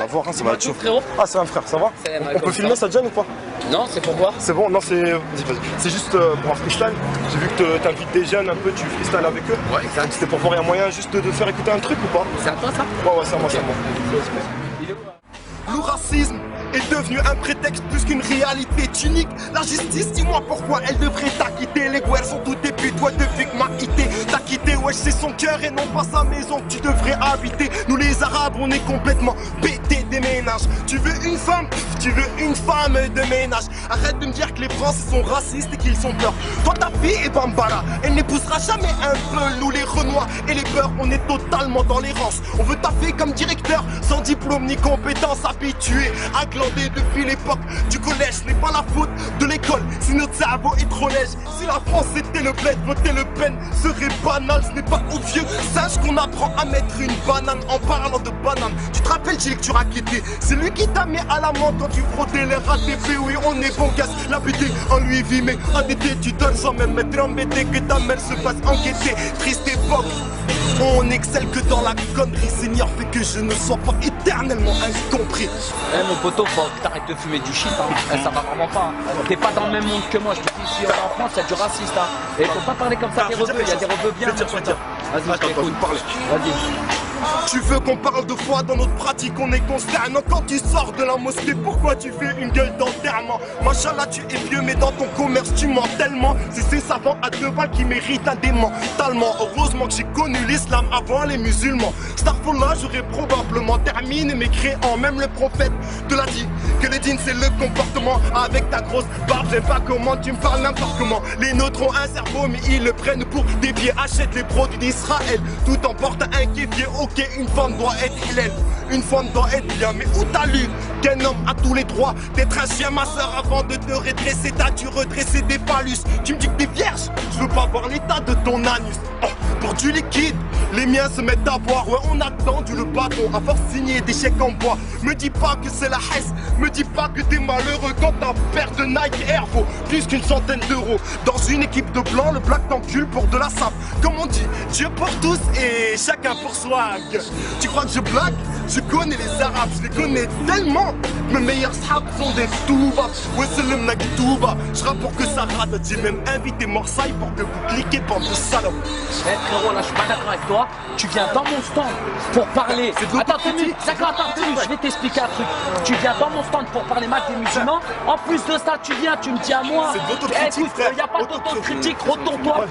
voir, hein, ça va être chaud. Frérot. Ah, c'est un frère, ça va? On peut filmer, ça te gêne ou pas? Non, c'est pour voir. C'est bon, non, c'est juste pour un freestyle. J'ai vu que t'invites des jeunes un peu, tu freestyle avec eux. Ouais, exact. C'était pour voir, il y a moyen juste de faire écouter un truc ou pas? C'est à toi ça? Ouais, c'est à moi, c'est à moi. Il est où? Le racisme est devenu un prétexte plus qu'une réalité tunique. La justice, dis-moi pourquoi elle devrait t'acquitter. Les guerres sont toutes des putes, toi depuis que m'a quitté. T'as quitté, wesh, c'est son cœur et non pas sa maison que tu devrais habiter. Nous les arabes, on est complètement pétés des ménages. Tu veux une femme, tu veux une femme de ménage. Arrête de me dire que les Français sont racistes et qu'ils sont peurs. Toi ta fille est Bambara, elle n'épousera jamais un peu. Nous les Renois et les Beurs, on est totalement dans l'errance. On veut ta fille comme directeur, sans diplôme ni compétence, habitué à glander depuis l'époque du collège. Ce n'est pas la faute de l'école si notre cerveau est trop léger. Si la France était le bled, voter Le Pen serait banal. Ce n'est pas aux vieux sache qu'on apprend à mettre une banane en parlant de banane. Tu te rappelles Gilles que tu raquettais? C'est lui qui t'a mis à l'amende quand tu frottais les RATP. Oui on est bon casse la BD en lui vit. Mais en été tu donnes sans même être embêté que ta mère se fasse enquêter. Triste époque, on excelle que dans la connerie. Seigneur fait que je ne sois pas éternellement incompris. Eh mon poteau, faut que t'arrêtes de fumer du shit, hein. Ça va vraiment pas. T'es pas dans le même monde que moi, je te dis, ici en France, il y a du raciste, hein. Et faut pas parler comme ça des rebeux, il y a des rebeux bien. Vas-y, je t'écoute. Vas-y. Tu veux qu'on parle de foi dans notre pratique, on est consternant. Quand tu sors de la mosquée, pourquoi tu fais une gueule d'enterrement? Machallah, tu es vieux, mais dans ton commerce, tu mens tellement. C'est ces savants à 2 balles qui méritent un démentalement. Heureusement que j'ai connu l'islam avant les musulmans. Starfallah, j'aurais probablement terminé mes créants. Même le prophète te l'a dit, que le dîne c'est le comportement. Avec ta grosse barbe, j'aime pas comment tu me parles n'importe comment. Les nôtres ont un cerveau, mais ils le prennent pour des pieds. Achète les produits d'Israël, tout emporte un kéfier. Ok, une femme doit être hélène, une femme doit être bien. Mais où t'as lu qu'un homme a tous les droits d'être un chien, ma soeur? Avant de te redresser, t'as dû redresser des phallus. Tu me dis que t'es vierge, je veux pas voir l'état de ton anus. Oh, pour du liquide, les miens se mettent à boire. Ouais, on a tendu le bâton à force signer des chèques en bois. Me dis pas que c'est la hesse, me dis pas que t'es malheureux quand ta paire de Nike Air vaut plus qu'une centaine d'euros. Dans une équipe de blancs, le black t'encule pour de la sape. Comme on dit, Dieu pour tous et chacun pour soi. Tu crois que je blague? Je connais les arabes, je les connais tellement. Mes meilleurs sahabs sont des touba. Ouais, c'est le mec touba. Je rappe pour que ça rate. J'ai même invité Marseille pour que vous cliquez pour de salopes. Eh frérot, là je suis pas d'accord avec toi. Tu viens dans mon stand pour parler. Attends, je vais t'expliquer un truc. Tu viens dans mon stand pour parler mal des musulmans. En plus de ça, tu viens, tu me dis à moi. C'est de l'autocritique, écoute, y a pas d'autocritique, retourne-toi.